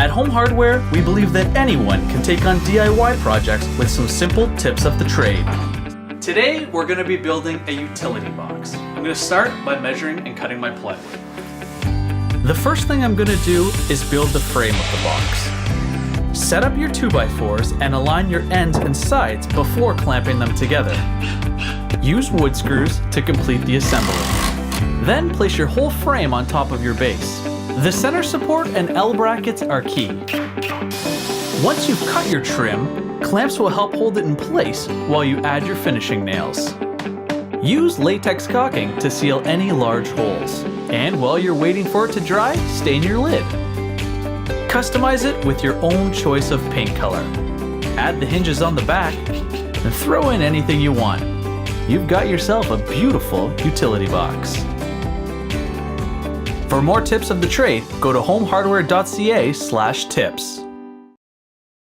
At Home Hardware, we believe that anyone can take on DIY projects with some simple tips of the trade. Today, we're going to be building a utility box. I'm going to start by measuring and cutting my plywood. The first thing I'm going to do is build the frame of the box. Set up your 2x4s and align your ends and sides before clamping them together. Use wood screws to complete the assembly. Then place your whole frame on top of your base. The center support and L brackets are key. Once you've cut your trim, clamps will help hold it in place while you add your finishing nails. Use latex caulking to seal any large holes. And while you're waiting for it to dry, stain your lid. Customize it with your own choice of paint color. Add the hinges on the back and throw in anything you want. You've got yourself a beautiful utility box. For more tips of the trade, go to homehardware.ca/tips.